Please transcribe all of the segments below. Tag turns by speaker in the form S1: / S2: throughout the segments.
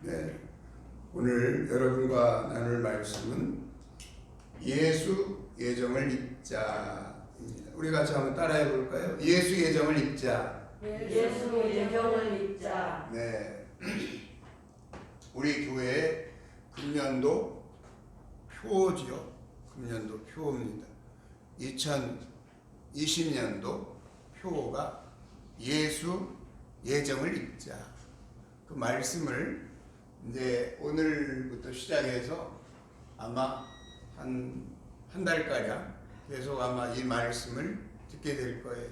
S1: 네, 오늘 여러분과 나눌 말씀은 예수 예정을 입자입니다. 우리 같이 한번 따라해 볼까요? 예수 예정을 입자.
S2: 예수 예정을 입자.
S1: 네, 우리 교회의 금년도 표지요. 금년도 표입니다. 2020년도 표가 예수 예정을 입자. 그 말씀을 이제 오늘부터 시작해서 아마 한 달가량 계속 아마 이 말씀을 듣게 될 거예요.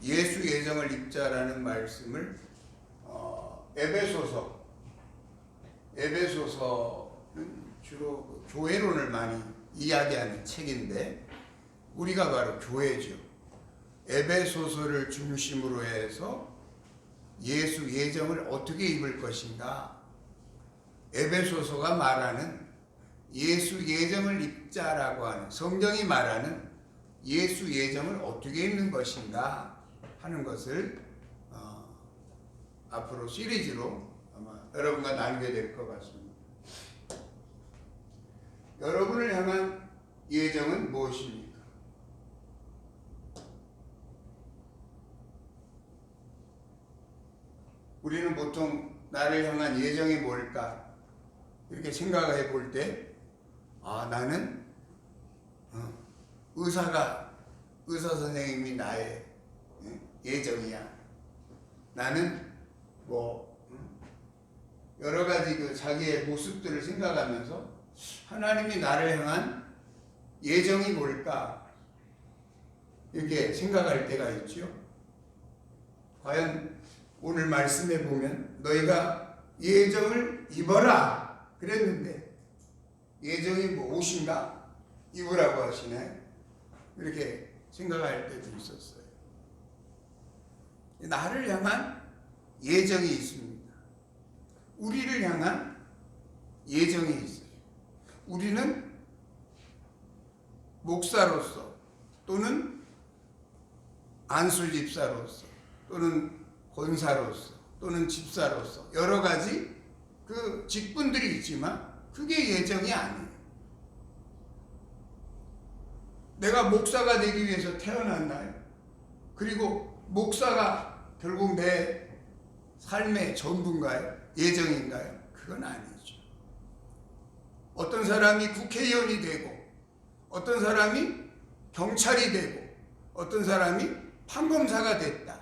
S1: 예수 예정을 입자라는 말씀을 에베소서는 주로 교회론을 많이 이야기하는 책인데 우리가 바로 교회죠. 에베소서를 중심으로 해서 예수 예정을 어떻게 입을 것인가, 에베소서가 말하는 예수 예정을 입자라고 하는, 성경이 말하는 예수 예정을 어떻게 입는 것인가 하는 것을 앞으로 시리즈로 아마 여러분과 나누게 될 것 같습니다. 여러분을 향한 예정은 무엇입니까? 우리는 보통 나를 향한 예정이 뭘까? 이렇게 생각해 볼 때, 나는 의사 선생님이 나의 예정이야. 나는 여러 가지 그 자기의 모습들을 생각하면서 하나님이 나를 향한 예정이 뭘까? 이렇게 생각할 때가 있죠. 과연 오늘 말씀에 보면 너희가 예정을 입어라 그랬는데 예정이 무엇인가 입으라고 하시네. 이렇게 생각할 때도 있었어요. 나를 향한 예정이 있습니다. 우리를 향한 예정이 있어요. 우리는 목사로서 또는 안수집사로서 또는 권사로서 또는 집사로서 여러 가지 그 직분들이 있지만 그게 예정이 아니에요. 내가 목사가 되기 위해서 태어났나요? 그리고 목사가 결국 내 삶의 전부인가요? 예정인가요? 그건 아니죠. 어떤 사람이 국회의원이 되고 어떤 사람이 경찰이 되고 어떤 사람이 판검사가 됐다.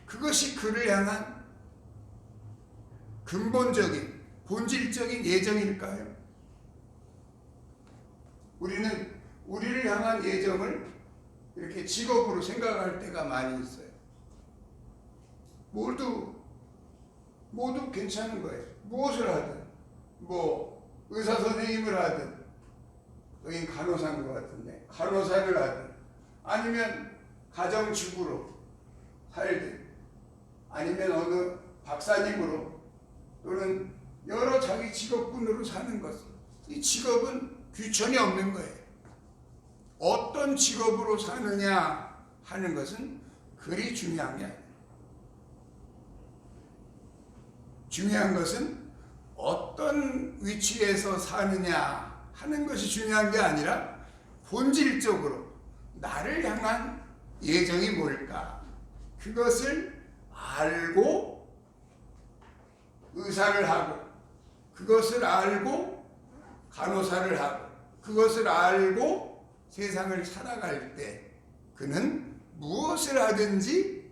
S1: 그것이 그를 향한 근본적인 본질적인 예정일까요? 우리는 우리를 향한 예정을 이렇게 직업으로 생각할 때가 많이 있어요. 모두 괜찮은 거예요. 무엇을 하든, 의사 선생님을 하든, 여긴 간호사인 것 같은데, 간호사를 하든, 아니면 가정주부로 살든, 아니면 어느 박사님으로, 또는 여러 자기 직업군으로 사는 것. 이 직업은 귀천이 없는 거예요. 어떤 직업으로 사느냐 하는 것은 그리 중요한 게 아니에요. 중요한 것은 어떤 위치에서 사느냐 하는 것이 중요한 게 아니라 본질적으로 나를 향한 예정이 뭘까? 그것을 알고 의사를 하고, 그것을 알고 간호사를 하고, 그것을 알고 세상을 살아갈 때 그는 무엇을 하든지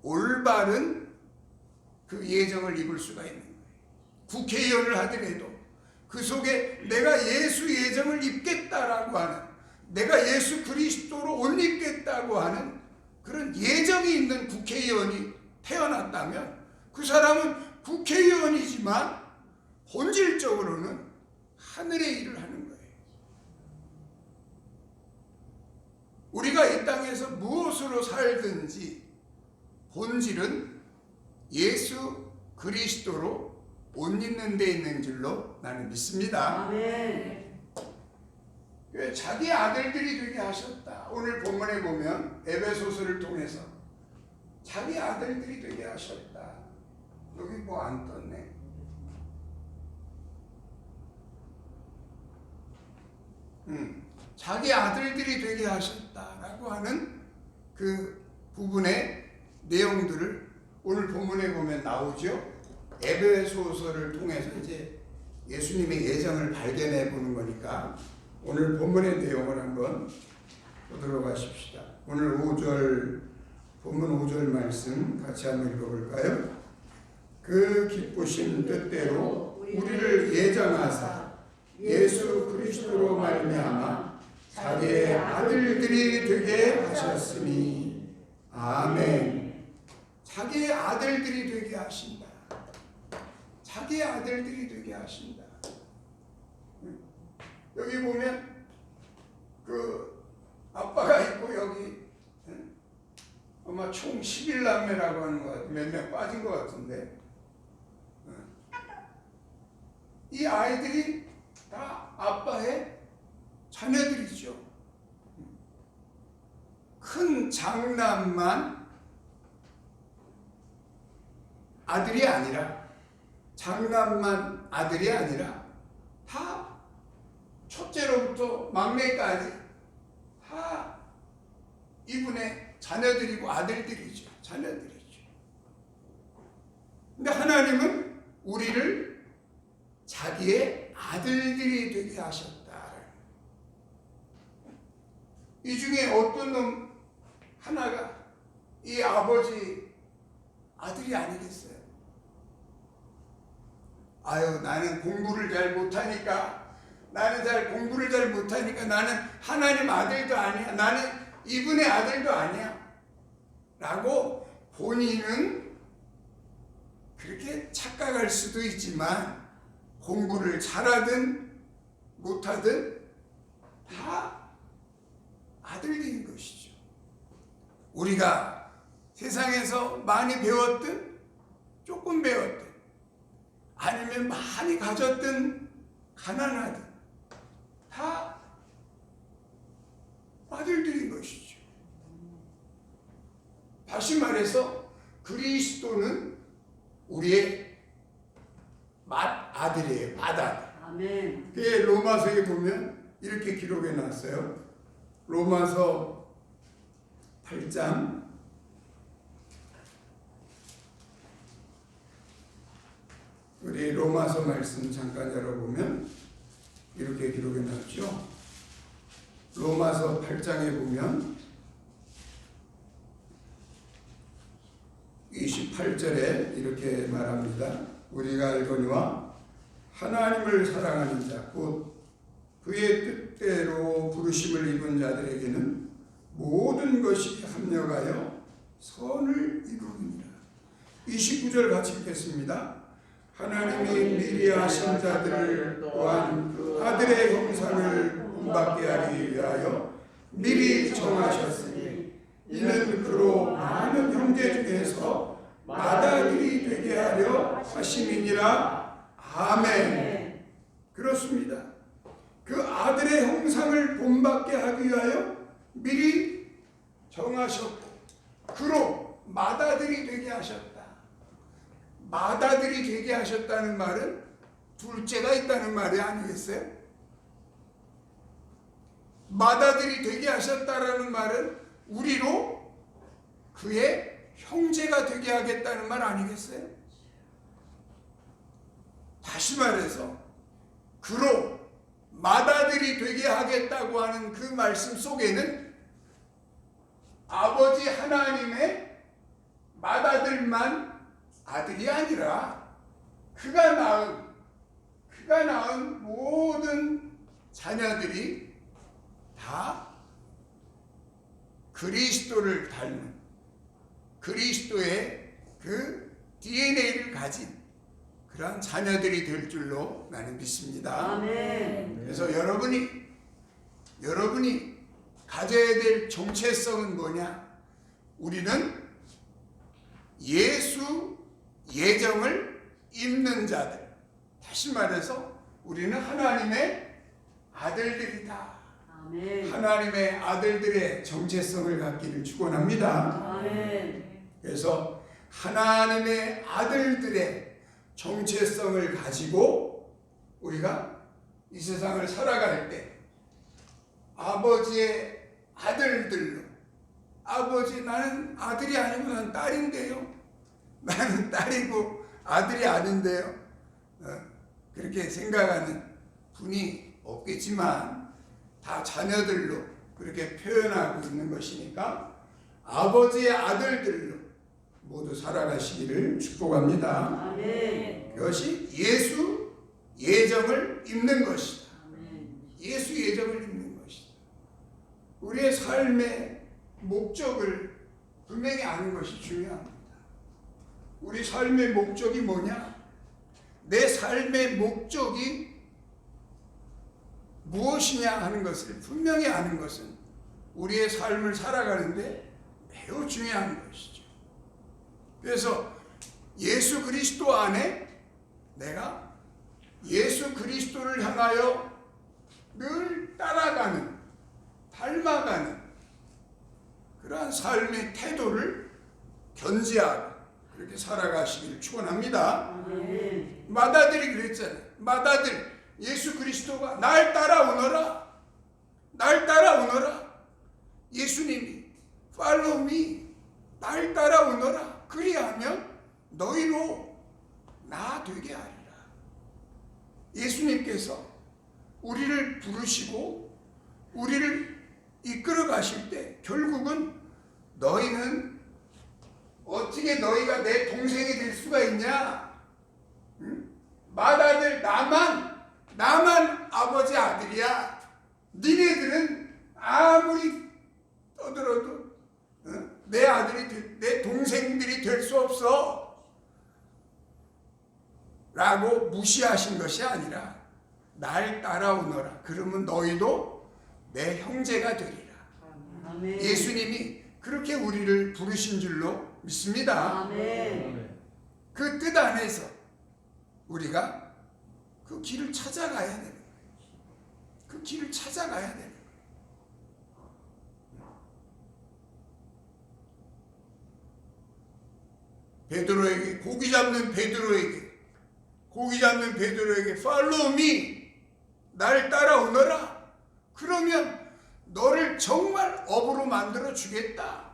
S1: 올바른 그 예정을 입을 수가 있는 거예요. 국회의원을 하더라도 그 속에 내가 예수 예정을 입겠다라고 하는, 내가 예수 그리스도로 옷 입겠다고 하는 그런 예정이 있는 국회의원이 태어났다면 그 사람은 국회의원이지만 본질적으로는 하늘의 일을 하는 거예요. 우리가 이 땅에서 무엇으로 살든지 본질은 예수 그리스도로 옷 입는 데 있는 줄로 나는 믿습니다.
S2: 아멘.
S1: 자기 아들들이 되게 하셨다. 오늘 본문에 보면 에베소서를 통해서 자기 아들들이 되게 하셨다. 여기 안 떴네. 자기 아들들이 되게 하셨다라고 하는 그 부분의 내용들을 오늘 본문에 보면 나오죠. 에베소서를 통해서 이제 예수님의 예정을 발견해 보는 거니까 오늘 본문의 내용을 한번 보도록 하십시다. 오늘 5절 본문 5절 말씀 같이 한번 읽어볼까요? 그 기쁘신 뜻대로 우리를 예정하사 예수 그리스도로 말미암아 자기의 아들들이 되게 하셨으니 아멘. 자기의 아들들이 되게 하신다. 자기의 아들들이 되게 하신다. 여기 보면 그 아빠가 있고 여기 아마 총 11남매라고 하는 것 같아요. 몇 명 빠진 것 같은데 이 아이들이 다 아빠의 자녀들이죠. 큰 장남만 아들이 아니라 장남만 아들이 아니라 다 첫째로부터 막내까지 다 이분의 자녀들이고 아들들이죠. 자녀들이죠. 근데 하나님은 우리를 자기의 아들들이 되게 하셨다. 이 중에 어떤 놈 하나가 이 아버지 아들이 아니겠어요? 아유, 나는 공부를 잘 못하니까, 공부를 잘 못하니까 나는 하나님 아들도 아니야. 나는 이분의 아들도 아니야. 라고 본인은 그렇게 착각할 수도 있지만 공부를 잘하든 못하든 다 아들들인 것이죠. 우리가 세상에서 많이 배웠든 조금 배웠든 아니면 많이 가졌든 가난하든 다 아들들인 것이죠. 다시 말해서 그리스도는 우리의 맏아들이에요. 맏아들.
S2: 아멘.
S1: 그게 로마서에 보면 이렇게 기록해 놨어요. 로마서 8장 우리 로마서 말씀 잠깐 열어보면 이렇게 기록해 놨죠. 로마서 8장에 보면 28절에 이렇게 말합니다. 우리가 알거니와 하나님을 사랑하는 자 곧 그의 뜻대로 부르심을 입은 자들에게는 모든 것이 합력하여 선을 이루느니라. 29절 같이 읽겠습니다. 하나님이 미리 하신 자들을 또한 그 아들의 형상을 본받게 하기 위하여 미리 정하셨으니 이는 그로 많은 형제 중에서 맏아들이 되게 하려 하심이니라. 아멘. 그렇습니다. 그 아들의 형상을 본받게 하기 위하여 미리 정하셨고 그로 맏아들이 되게 하셨다. 맏아들이 되게 하셨다는 말은 둘째가 있다는 말이 아니겠어요? 맏아들이 되게 하셨다라는 말은 우리로 그의 형제가 되게 하겠다는 말 아니겠어요? 다시 말해서 그로 맏아들이 되게 하겠다고 하는 그 말씀 속에는 아버지 하나님의 맏아들만 아들이 아니라 그가 낳은 모든 자녀들이 다 그리스도를 닮은 그리스도의 그 DNA를 가진 그런 자녀들이 될 줄로 나는 믿습니다.
S2: 아멘.
S1: 그래서 여러분이 가져야 될 정체성은 뭐냐? 우리는 예수 예정을 입는 자들. 다시 말해서 우리는 하나님의 아들들이다.
S2: 아멘.
S1: 하나님의 아들들의 정체성을 갖기를 축원합니다.
S2: 아멘.
S1: 그래서 하나님의 아들들의 정체성을 가지고 우리가 이 세상을 살아갈 때 아버지의 아들들로, 아버지 나는 아들이 아니고 난 딸인데요, 나는 딸이고 아들이 아닌데요, 그렇게 생각하는 분이 없겠지만 다 자녀들로 그렇게 표현하고 있는 것이니까 아버지의 아들들로 모두 살아가시기를 축복합니다.
S2: 아멘.
S1: 그것이 예수 예정을 입는 것이다.
S2: 아멘.
S1: 예수 예정을 입는 것이다. 우리의 삶의 목적을 분명히 아는 것이 중요합니다. 우리 삶의 목적이 뭐냐? 내 삶의 목적이 무엇이냐 하는 것을 분명히 아는 것은 우리의 삶을 살아가는데 매우 중요한 것이죠. 그래서 예수 그리스도 안에 내가 예수 그리스도를 향하여 늘 따라가는, 닮아가는 그러한 삶의 태도를 견지하고 그렇게 살아가시기를 축원합니다.
S2: 아멘.
S1: 마다들이 그랬잖아요. 마다들, 예수 그리스도가 날 따라오너라, 날 따라오너라. 예수님이 follow me, 날 따라오너라. 그리하면 너희로 나 되게 하리라. 예수님께서 우리를 부르시고 우리를 이끌어 가실 때 결국은 너희는 어떻게 너희가 내 동생이 될 수가 있냐? 응? 마다들 나만 아버지 아들이야. 니네들은 아무리 떠들어도 내 아들이 내 동생들이 될 수 없어 라고 무시하신 것이 아니라 날 따라오너라. 그러면 너희도 내 형제가 되리라.
S2: 아멘.
S1: 예수님이 그렇게 우리를 부르신 줄로 믿습니다.
S2: 아멘.
S1: 그 뜻 안에서 우리가 그 길을 찾아가야 되는 거예요. 그 길을 찾아가야 되는 거예요. 베드로에게, 고기 잡는 베드로에게 follow me, 날 따라오너라. 그러면 너를 정말 업으로 만들어 주겠다.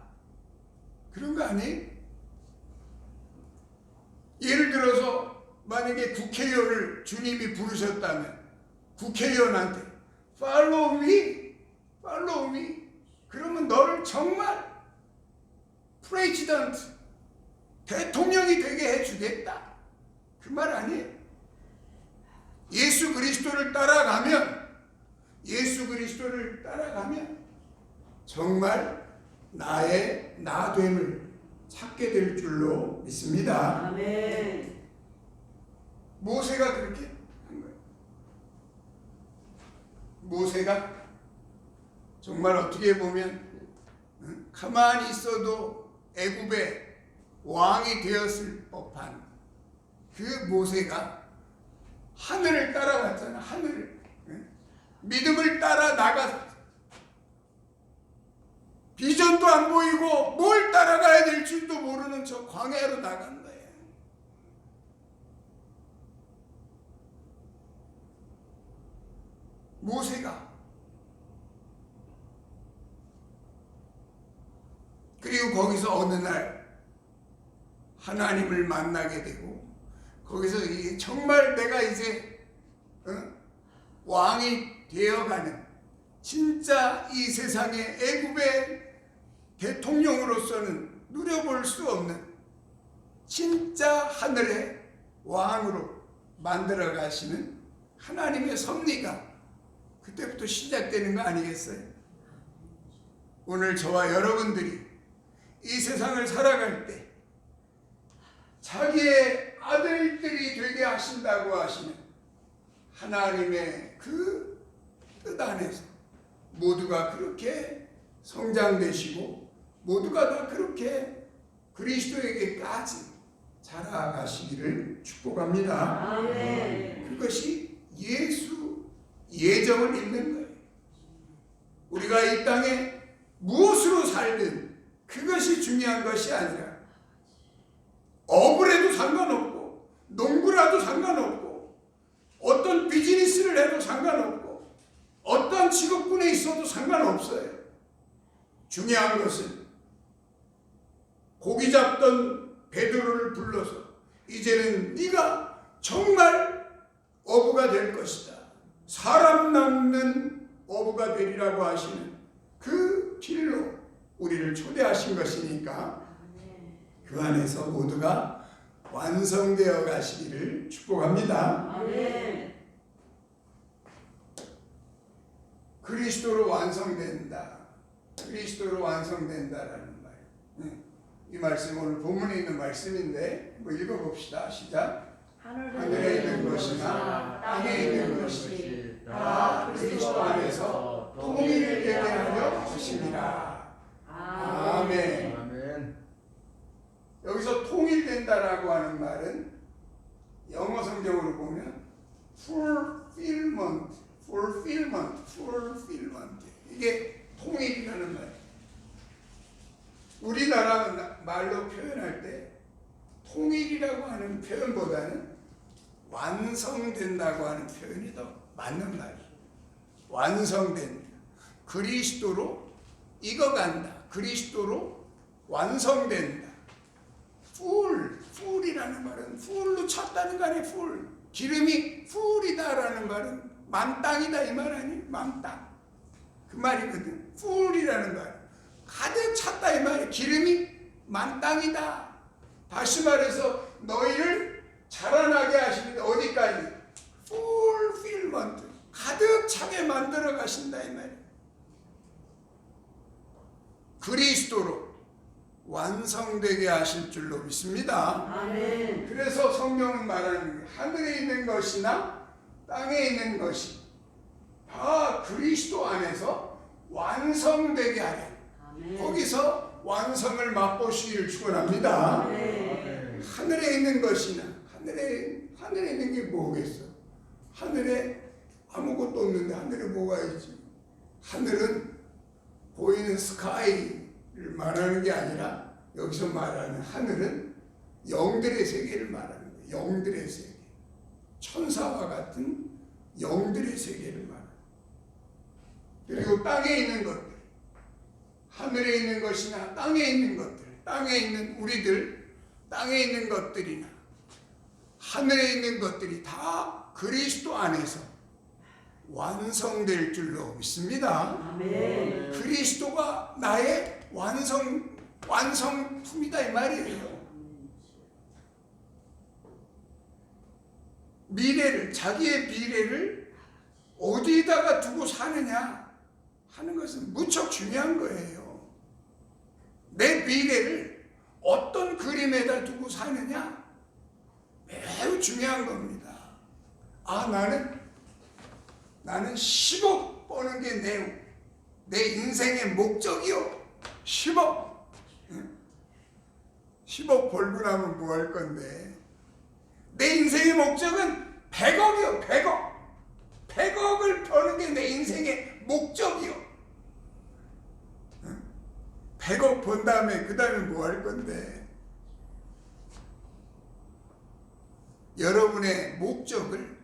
S1: 그런 거 아니에요? 예를 들어서 만약에 국회의원을 주님이 부르셨다면 국회의원한테 follow me, follow me. 그러면 너를 정말 프레지던트, 대통령이 되게 해주겠다. 그 말 아니에요? 예수 그리스도를 따라가면 정말 나의 나됨을 찾게 될 줄로 믿습니다.
S2: 아멘.
S1: 모세가 그렇게 한 거예요. 모세가 정말 어떻게 보면 가만히 있어도 애굽의 왕이 되었을 법한 그 모세가 하늘을 따라갔잖아. 하늘을 믿음을 따라 나갔어. 비전도 안 보이고 뭘 따라가야 될 줄도 모르는 저 광야로 나간 거예요. 모세가. 그리고 거기서 어느 날 하나님을 만나게 되고 거기서 정말 내가 이제 왕이 되어가는, 진짜 이 세상의 애굽의 대통령으로서는 누려볼 수 없는 진짜 하늘의 왕으로 만들어 가시는 하나님의 섭리가 그때부터 시작되는 거 아니겠어요? 오늘 저와 여러분들이 이 세상을 살아갈 때 자기의 아들들이 되게 하신다고 하시는 하나님의 그 뜻 안에서 모두가 그렇게 성장되시고 모두가 다 그렇게 그리스도에게까지 자라가시기를 축복합니다.
S2: 아멘.
S1: 그것이 예수 예정을 읽는 거예요. 우리가 이 땅에 무엇으로 살든 그것이 중요한 것이 아니라 업을 해도 상관없고 농구라도 상관없고 어떤 비즈니스를 해도 상관없고 어떤 직업군에 가운데 있어도 상관없어요. 중요한 것은 고기 잡던 베드로를 불러서 이제는 네가 정말 어부가 될 것이다. 사람 낚는 어부가 되리라고 하시는 그 길로 우리를 초대하신 것이니까 그 안에서 모두가 완성되어 가시기를 축복합니다.
S2: 아멘.
S1: 그리스도로 완성된다. 그리스도로 완성된다라는 말. 이 말씀 오늘 본문에 있는 말씀인데 뭐 읽어봅시다. 시작. 하늘에 있는 것이나 땅에 있는 것이 다 그리스도 안에서 통일을 되게 하려 하심이라. 아멘.
S2: 아멘.
S1: 여기서 통일된다라고 하는 말은 영어 성경으로 보면 fulfillment. 이게 통일이라는 말이에요. 우리나라 말로 표현할 때 통일이라고 하는 표현보다는 완성된다고 하는 표현이 더 맞는 말이에요. 완성된다. 그리스도로 익어간다. 그리스도로 완성된다. 풀이라는 말은 풀로 찼다는 거 아니에요. 풀. 기름이 풀이다라는 말은 만땅이다 이 말 아니에요. 만땅. 그 말이거든. 풀이라는 말. 가득 찼다 이 말이에요. 기름이 만땅이다. 다시 말해서 너희를 자라나게 하시는데 어디까지? fulfillment. 가득 차게 만들어 가신다 이 말이에요. 그리스도로 완성되게 하실 줄로 믿습니다.
S2: 아멘.
S1: 그래서 성경은 말하는 게 하늘에 있는 것이나 땅에 있는 것이 다 그리스도 안에서 완성되게 하려.
S2: 아멘.
S1: 거기서 완성을 맛보시기를 축원합니다.
S2: 아멘.
S1: 하늘에 있는 것이나 하늘에 있는 게 뭐겠어? 하늘에 아무것도 없는데 하늘에 뭐가 있지? 하늘은 보이는 스카이를 말하는 게 아니라 여기서 말하는 하늘은 영들의 세계를 말하는 거예요. 영들의 세계. 천사와 같은 영들의 세계를 말하는 거예요. 그리고 땅에 있는 것들, 하늘에 있는 것이나 땅에 있는 것들, 땅에 있는 우리들, 땅에 있는 것들이나 하늘에 있는 것들이 다 그리스도 안에서 완성될 줄로 믿습니다.
S2: 아멘.
S1: 그리스도가 나의 완성품이다 이 말이에요. 자기의 미래를 어디다가 두고 사느냐 하는 것은 무척 중요한 거예요. 내 미래를 어떤 그림에다 두고 사느냐 매우 중요한 겁니다. 나는 10억 버는 게 내 인생의 목적이요. 10억. 10억 벌고 나면 뭐 할 건데. 내 인생의 목적은 100억이요. 100억. 100억을 버는 게 내 인생의 목적이요. 100억 번 다음에 그 다음에 뭐 할 건데. 여러분의 목적을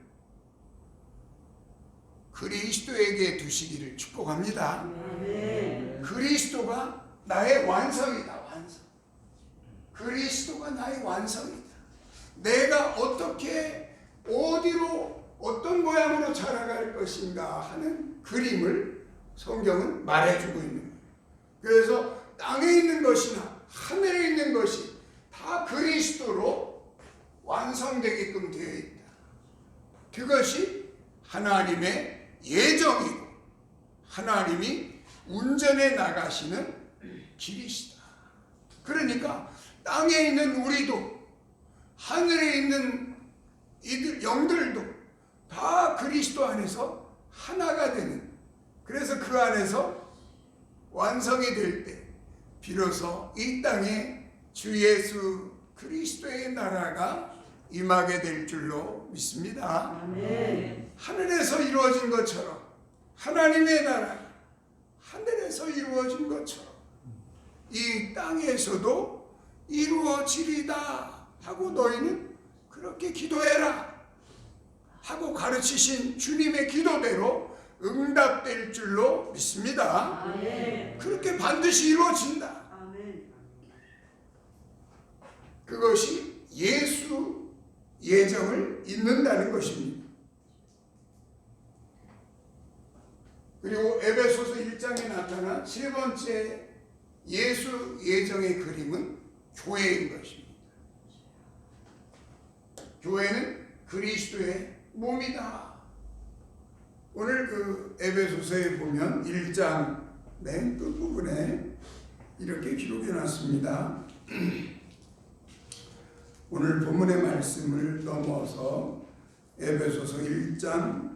S1: 그리스도에게 두시기를 축복합니다.
S2: 아멘.
S1: 그리스도가 나의 완성이다. 완성. 그리스도가 나의 완성이다. 내가 어떻게 어디로 어떤 모양으로 자라갈 것인가 하는 그림을 성경은 말해주고 있는 거예요. 그래서 땅에 있는 것이나 하늘에 있는 것이 다 그리스도로 완성되게끔 되어 있다. 그것이 하나님의 예정이고 하나님이 운전해 나가시는 길이시다. 그러니까 땅에 있는 우리도 하늘에 있는 이들 영들도 다 그리스도 안에서 하나가 되는, 그래서 그 안에서 완성이 될 때 비로소 이 땅에 주 예수 그리스도의 나라가 임하게 될 줄로 믿습니다.
S2: 아멘.
S1: 하늘에서 이루어진 것처럼 하나님의 나라가 하늘에서 이루어진 것처럼 이 땅에서도 이루어지리다 하고 너희는 그렇게 기도해라 하고 가르치신 주님의 기도대로 응답될 줄로 믿습니다.
S2: 아멘.
S1: 그렇게 반드시 이루어진다.
S2: 아멘.
S1: 그것이 예수 예정을 잇는다는 것입니다. 그리고 에베소서 1장에 나타난 세 번째 예수 예정의 그림은 교회인 것입니다. 교회는 그리스도의 몸이다. 오늘 그 에베소서에 보면 1장 맨 끝부분에 이렇게 기록해 놨습니다. 오늘 본문의 말씀을 넘어서 에베소서 1장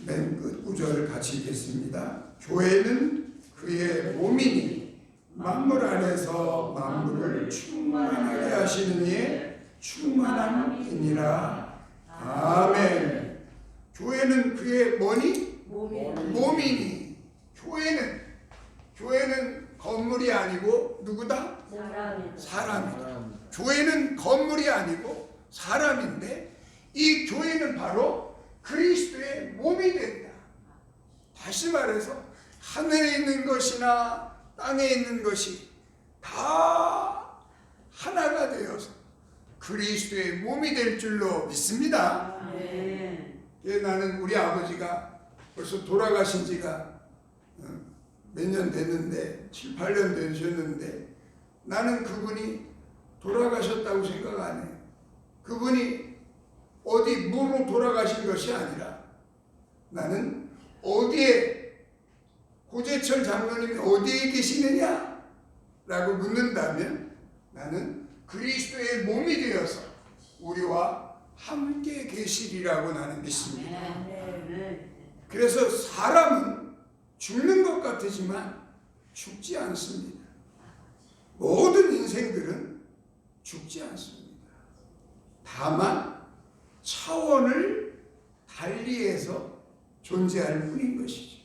S1: 맨 끝 구절 같이 읽겠습니다. 교회는 그의 몸이니 만물 안에서 만물을 충만하게 하시는 이의 충만함이니라. 아멘. 교회는 그의 뭐니? 몸이니. 교회는 건물이 아니고 누구다? 사람이다. 교회는 건물이 아니고 사람인데 이 교회는 바로 그리스도의 몸이 된다. 다시 말해서 하늘에 있는 것이나 땅에 있는 것이 다 하나가 되어서 그리스도의 몸이 될 줄로 믿습니다. 나는 우리 아버지가 벌써 돌아가신 지가 몇 년 됐는데 7, 8년 되셨는데 나는 그분이 돌아가셨다고 생각 안 해요. 그분이 어디 무로 돌아가신 것이 아니라 나는 어디에 고재철 장로님이 어디에 계시느냐 라고 묻는다면 나는 그리스도의 몸이 되어서 우리와 함께 계시리라고 나는 믿습니다. 그래서 사람은 죽는 것 같지만 죽지 않습니다. 모든 인생들은 죽지 않습니다. 다만 차원을 달리해서 존재할 뿐인 것이죠.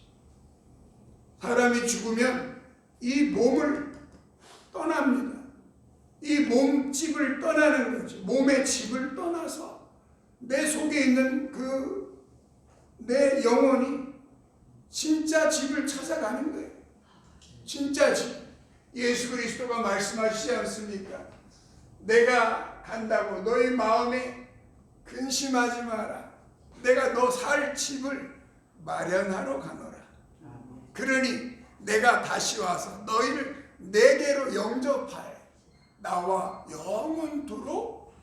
S1: 사람이 죽으면 이 몸을 떠납니다. 이 몸집을 떠나는 거죠. 몸의 집을 떠나서 내 속에 있는 내 영혼이 진짜 집을 찾아가는 거예요. 진짜 집. 예수 그리스도가 말씀하시지 않습니까? 내가 간다고 너희 마음에 근심하지 마라. 내가 너 살 집을 마련하러 가노라. 그러니 내가 다시 와서 너희를 내게로 영접하여 나와 영원토록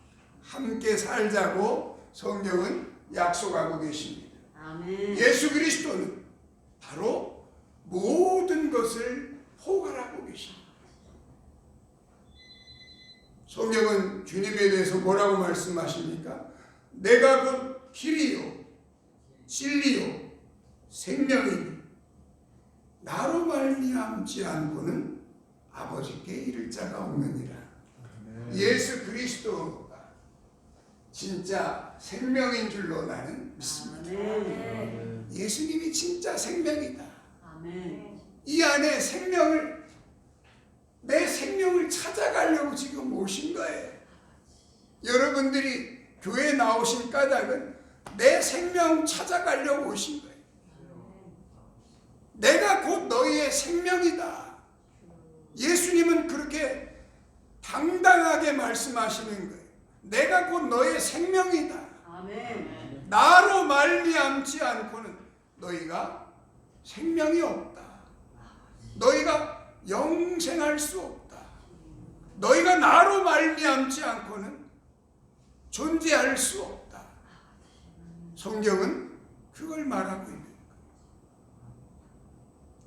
S1: 함께 살자고 성경은 약속하고 계십니다.
S2: 아멘.
S1: 예수 그리스도는 바로 모든 것을 포괄하고 계십니다. 성경은 주님에 대해서 뭐라고 말씀하십니까? 내가 곧 길이요 진리요 생명이니 나로 말미암지 않고는 아버지께 이를 자가 없느니라. 예수 그리스도가 진짜 생명인 줄로 나는 믿습니다.
S2: 아멘.
S1: 예수님이 진짜 생명이다.
S2: 아멘.
S1: 이 안에 내 생명을 찾아가려고 지금 오신 거예요. 여러분들이 교회에 나오신 까닭은 내 생명 찾아가려고 오신 거예요. 내가 곧 너희의 생명이다. 예수님은 그렇게 당당하게 말씀하시는 거예요. 내가 곧 너희의 생명이다.
S2: 아멘.
S1: 나로 말미암지 않고는 너희가 생명이 없다. 너희가 영생할 수 없다. 너희가 나로 말미암지 않고는 존재할 수 없다. 성경은 그걸 말하고 있는 거예요.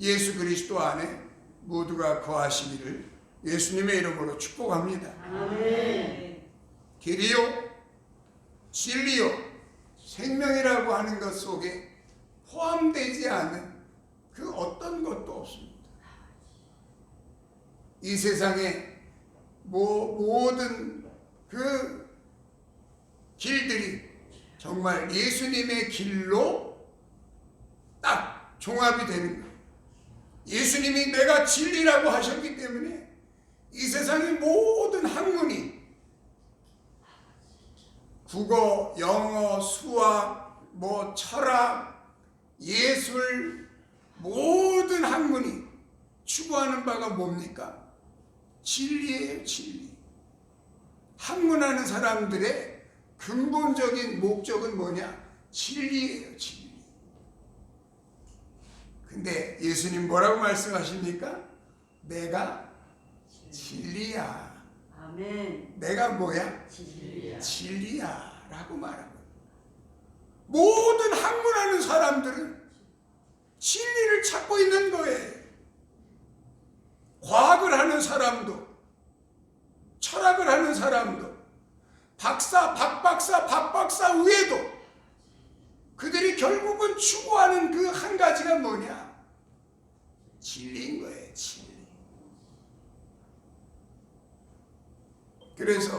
S1: 예수 그리스도 안에 모두가 거하시기를 예수님의 이름으로 축복합니다.
S2: 아멘.
S1: 길이요 진리요 생명이라고 하는 것 속에 포함되지 않은 그 어떤 것도 없습니다. 이 세상에 모든 그 길들이 정말 예수님의 길로 딱 종합이 되는 거예요. 예수님이 내가 진리라고 하셨기 때문에 이 세상의 모든 학문이 국어, 영어, 수학, 철학 예술 모든 학문이 추구하는 바가 뭡니까? 진리예요, 진리. 학문하는 사람들의 근본적인 목적은 뭐냐? 진리예요, 진리. 근데 예수님 뭐라고 말씀하십니까? 내가 진리야.
S2: 아멘.
S1: 내가 뭐야?
S2: 진리야.
S1: 진리야 라고 말하고, 모든 학문하는 사람들은 진리를 찾고 있는 거예요. 과학을 하는 사람도, 철학을 하는 사람도, 박사, 박박사, 박박사 외에도 그들이 결국은 추구하는 그 한 가지가 뭐냐? 진리인 거예요, 진리. 그래서